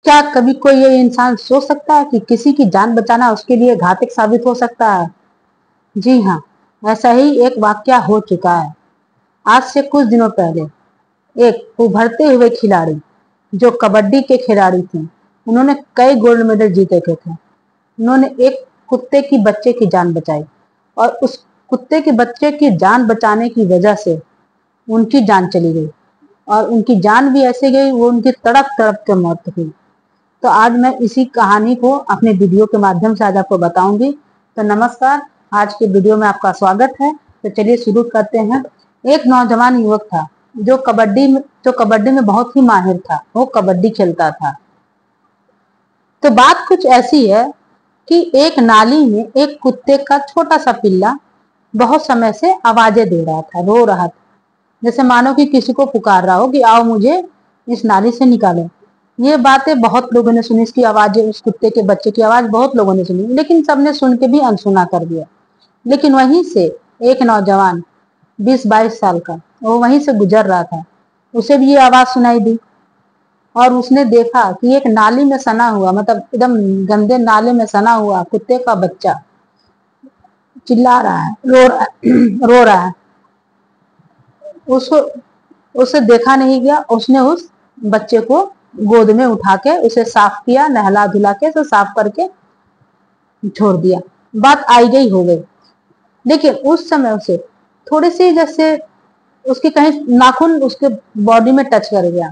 क्या कभी कोई ये इंसान सोच सकता है कि किसी की जान बचाना उसके लिए घातक साबित हो सकता है? जी हाँ, ऐसा ही एक वाकया हो चुका है। आज से कुछ दिनों पहले एक उभरते हुए खिलाड़ी जो कबड्डी के खिलाड़ी थे, उन्होंने कई गोल्ड मेडल जीते के थे। उन्होंने एक कुत्ते की बच्चे की जान बचाई और उस कुत्ते के बच्चे की जान बचाने की वजह से उनकी जान चली गई और उनकी जान भी ऐसे गई, वो उनकी तड़प तड़प के मौत हुई। तो आज मैं इसी कहानी को अपने वीडियो के माध्यम से आज आपको बताऊंगी। तो नमस्कार, आज के वीडियो में आपका स्वागत है। तो चलिए शुरू करते हैं। एक नौजवान युवक था जो कबड्डी में बहुत ही माहिर था। वो कबड्डी खेलता था। तो बात कुछ ऐसी है कि एक नाली में एक कुत्ते का छोटा सा पिल्ला बहुत समय से आवाजें दे रहा था, रो रहा था, जैसे मानो कि किसी को पुकार रहा हो कि आओ मुझे इस नाली से निकालो। ये बातें बहुत लोगों ने सुनी, इसकी आवाज, उस कुत्ते के बच्चे की आवाज बहुत लोगों ने सुनी, लेकिन सबने सुन के भी अनसुना कर दिया। लेकिन वहीं से एक नौजवान 20-22 साल का, वो वहीं से गुजर रहा था। उसे भी ये आवाज सुनाई दी और उसने देखा कि एक नाली में सना हुआ, मतलब एकदम गंदे नाले में सना हुआ कुत्ते का बच्चा चिल्ला रहा है, रो रहा है रो रहा है। उसको उसे देखा नहीं गया। उसने उस बच्चे को गोद में उठा के उसे साफ किया, नहला धुला के उसे साफ करके छोड़ दिया। बात आई गई हो गई। लेकिन उस समय उसे थोड़ी सी, जैसे उसके कहीं नाखून उसके बॉडी में टच कर गया।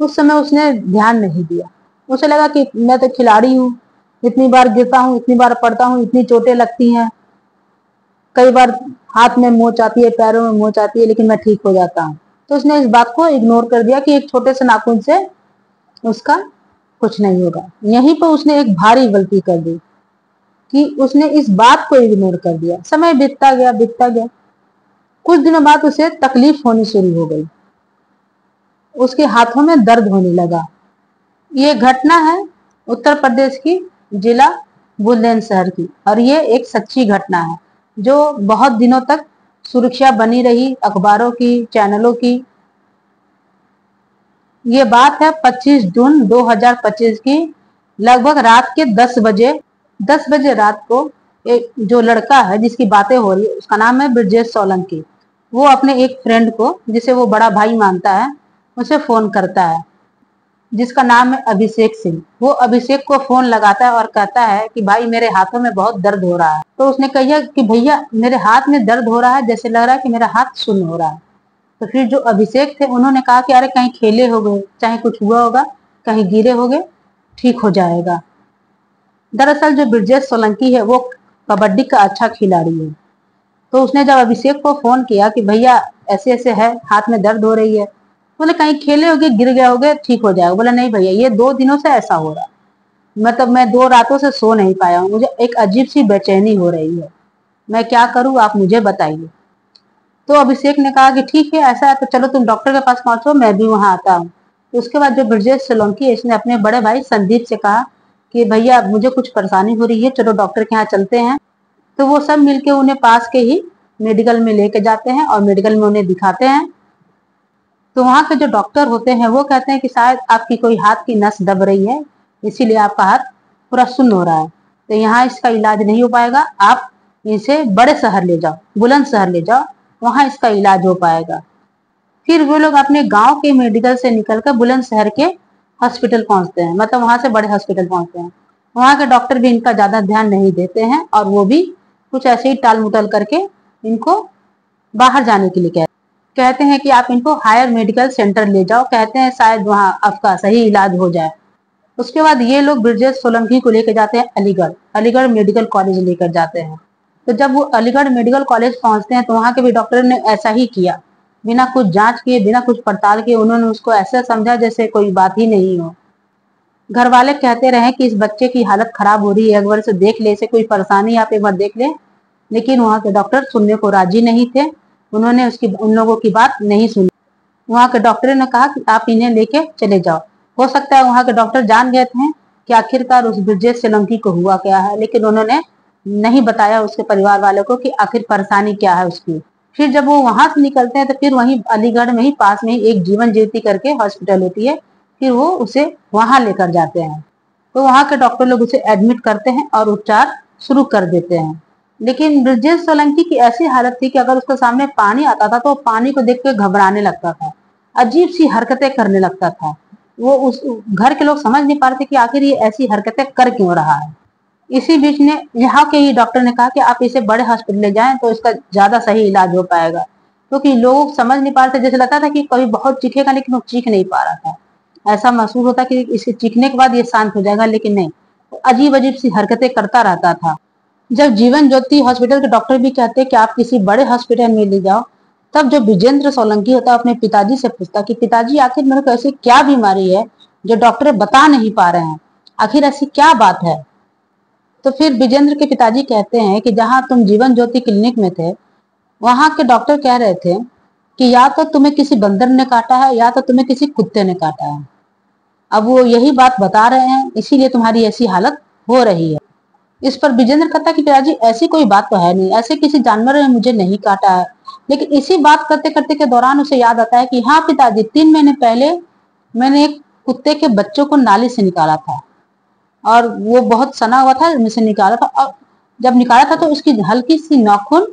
उस समय उसने ध्यान नहीं दिया। उसे लगा कि मैं तो खिलाड़ी हूँ, इतनी बार गिरता हूँ, इतनी बार पड़ता हूँ, इतनी चोटें लगती हैं, कई बार हाथ में मोच आती है, पैरों में मोच आती है, लेकिन मैं ठीक हो जाता हूँ। तो उसने इस बात को इग्नोर कर दिया कि एक छोटे से नाखून से उसका कुछ नहीं होगा। यहीं पर उसने एक भारी गलती कर दी कि उसने इस बात को इग्नोर कर दिया। समय बीतता गया। कुछ दिनों बाद उसे तकलीफ होनी शुरू हो गई। उसके हाथों में दर्द होने लगा। ये घटना है उत्तर प्रदेश की जिला बुलंदशहर की, और ये एक सच्ची घटना है जो बहुत दिनों तक सुर्खियां बनी रही, अखबारों की, चैनलों की। ये बात है 25 जून 2025 की, लगभग रात के 10 बजे रात को एक जो लड़का है जिसकी बातें हो रही है, उसका नाम है ब्रजेश सोलंकी। वो अपने एक फ्रेंड को, जिसे वो बड़ा भाई मानता है, उसे फोन करता है, जिसका नाम है अभिषेक सिंह। वो अभिषेक को फोन लगाता है और कहता है कि भाई मेरे हाथों में बहुत दर्द हो रहा है। तो उसने कहा कि भैया मेरे हाथ में दर्द हो रहा है, जैसे लग रहा है कि मेरा हाथ सुन्न हो रहा है। तो फिर जो अभिषेक थे उन्होंने कहा कि अरे कहीं खेले हो गए, चाहे कुछ हुआ होगा, कहीं गिरे हो गए, ठीक हो जाएगा। दरअसल जो ब्रजेश सोलंकी है वो कबड्डी का अच्छा खिलाड़ी है। तो उसने जब अभिषेक को फोन किया कि भैया ऐसे ऐसे है, हाथ में दर्द हो रही है, बोले कहीं खेले होगे, गिर गए होगे, ठीक हो जाएगा। बोला नहीं भैया, ये 2 दिनों से ऐसा हो रहा है, मतलब मैं 2 रातों से सो नहीं पाया हूँ, मुझे एक अजीब सी बेचैनी हो रही है, मैं क्या करूँ आप मुझे बताइए। तो अभिषेक ने कहा कि ठीक है, ऐसा है तो चलो तुम डॉक्टर के पास पहुंचो, मैं भी वहां आता हूँ। तो उसके बाद जो ब्रजेश सोलंकी है, इसने अपने बड़े भाई संदीप से कहा कि भैया मुझे कुछ परेशानी हो रही है, चलो डॉक्टर के यहाँ चलते हैं। तो वो सब मिलके उन्हें पास के ही मेडिकल में लेके जाते हैं और मेडिकल में उन्हें दिखाते हैं। तो वहाँ के जो डॉक्टर होते हैं वो कहते हैं कि शायद आपकी कोई हाथ की नस दब रही है, इसीलिए आपका हाथ पूरा सुन्न हो रहा है, तो यहाँ इसका इलाज नहीं हो पाएगा, आप इसे बड़े शहर ले जाओ, बुलंदशहर ले जाओ, वहां इसका इलाज हो पाएगा। फिर वो लोग अपने गांव के मेडिकल से निकलकर बुलंदशहर के हॉस्पिटल पहुंचते हैं, मतलब वहां से बड़े हॉस्पिटल पहुंचते हैं। वहां के डॉक्टर भी इनका ज्यादा ध्यान नहीं देते हैं और वो भी कुछ ऐसे ही टाल मुटल करके इनको बाहर जाने के लिए कहते हैं कि आप इनको हायर मेडिकल सेंटर ले जाओ, कहते हैं शायद वहां आपका सही इलाज हो जाए। उसके बाद ये लोग ब्रजेश सोलंकी को लेकर जाते हैं अलीगढ़ मेडिकल कॉलेज लेकर जाते हैं। तो जब वो अलीगढ़ मेडिकल कॉलेज पहुंचते हैं तो वहां के भी डॉक्टर ने ऐसा ही किया, बिना कुछ जांच किए, बिना कुछ पड़ताल किए, उन्होंने उसको ऐसा समझा जैसे कोई बात ही नहीं हो। घर वाले कहते रहे कि इस बच्चे की हालत खराब हो रही है, एक बार इसे देख ले, इसे कोई परेशानी आप एक बार देख ले, लेकिन वहां के डॉक्टर सुनने को राजी नहीं थे। उन्होंने उन लोगों की बात नहीं सुनी। वहां के डॉक्टर ने कहा कि आप इन्हें लेके चले जाओ। हो सकता है वहां के डॉक्टर जान गए थे कि आखिरकार उस ब्रजेश सोलंकी को हुआ क्या है, लेकिन उन्होंने नहीं बताया उसके परिवार वालों को कि आखिर परेशानी क्या है उसकी। फिर जब वो वहां से निकलते हैं तो फिर वहीं अलीगढ़ में ही पास में ही एक जीवन ज्योति करके हॉस्पिटल होती है, फिर वो उसे वहां लेकर जाते हैं। तो वहां के डॉक्टर लोग उसे एडमिट करते हैं और उपचार शुरू कर देते हैं। लेकिन ब्रिजेश सोलंकी की ऐसी हालत थी कि अगर उसके सामने पानी आता था तो वो पानी को देख के घबराने लगता था, अजीब सी हरकतें करने लगता था। वो उस घर के लोग समझ नहीं पा रहे थे कि आखिर ये ऐसी हरकतें कर क्यों रहा है। इसी बीच ने यहाँ के ही डॉक्टर ने कहा कि आप इसे बड़े हॉस्पिटल ले जाएं तो इसका ज्यादा सही इलाज हो पाएगा, क्योंकि लोग समझ नहीं पा रहे थे। जैसे लगता था कि कभी बहुत चीखेगा लेकिन वो चीख नहीं पा रहा था। ऐसा महसूस होता कि इसे चीखने के बाद ये शांत हो जाएगा, लेकिन नहीं, अजीब अजीब सी हरकतें करता रहता था। जब जीवन ज्योति हॉस्पिटल के डॉक्टर भी कहते कि आप किसी बड़े हॉस्पिटल में ले जाओ, तब जो विजेंद्र सोलंकी होता अपने पिताजी से पूछता कि पिताजी आखिर मेरे को ऐसी क्या बीमारी है जो डॉक्टर बता नहीं पा रहे हैं, आखिर ऐसी क्या बात है। तो फिर विजेंद्र के पिताजी कहते हैं कि जहां तुम जीवन ज्योति क्लिनिक में थे, वहां के डॉक्टर कह रहे थे कि या तो तुम्हें किसी बंदर ने काटा है या तो तुम्हें किसी कुत्ते ने काटा है। अब वो यही बात बता रहे हैं, इसीलिए तुम्हारी ऐसी हालत हो रही है। इस पर विजेंद्र कहता कि पिताजी ऐसी कोई बात तो है नहीं, ऐसे किसी जानवर ने मुझे नहीं काटा है। लेकिन इसी बात करते करते के दौरान उसे याद आता है कि हाँ पिताजी, 3 महीने पहले मैंने एक कुत्ते के बच्चों को नाली से निकाला था और वो बहुत सना हुआ था, मुझसे निकाला था, और जब निकाला था तो उसकी हल्की सी नाखून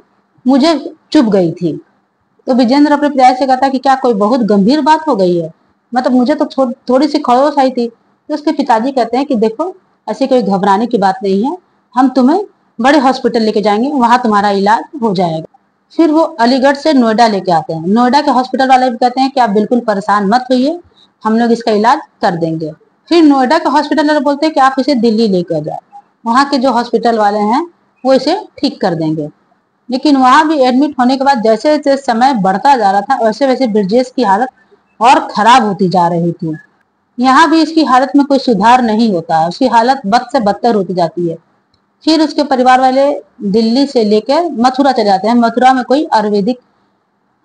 मुझे चुभ गई थी। तो विजेंद्र अपने पिताजी से कहता कि क्या कोई बहुत गंभीर बात हो गई है, मतलब मुझे तो थोड़ी सी खरोच आई थी। तो उसके पिताजी कहते हैं कि देखो, ऐसी कोई घबराने की बात नहीं है, हम तुम्हें बड़े हॉस्पिटल लेके जाएंगे, वहां तुम्हारा इलाज हो जाएगा। फिर वो अलीगढ़ से नोएडा लेके आते हैं। नोएडा के हॉस्पिटल वाले भी कहते हैं कि आप बिल्कुल परेशान मत होइए, हम लोग इसका इलाज कर देंगे। फिर नोएडा के हॉस्पिटल वाले बोलते हैं कि आप इसे दिल्ली लेकर जाए, वहां के जो हॉस्पिटल वाले हैं वो इसे ठीक कर देंगे। लेकिन वहां भी एडमिट होने के बाद जैसे जैसे समय बढ़ता जा रहा था, वैसे वैसे ब्रिजेश की हालत और खराब होती जा रही थी। यहाँ भी इसकी हालत में कोई सुधार नहीं होता है, उसकी हालत बद से बदतर होती जाती है। फिर उसके परिवार वाले दिल्ली से लेकर मथुरा चले जाते हैं। मथुरा में कोई आयुर्वेदिक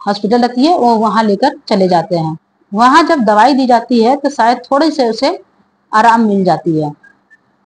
हॉस्पिटल रहती है, वो वहां लेकर चले जाते हैं। वहां जब दवाई दी जाती है तो शायद थोड़ी से उसे आराम मिल जाती है।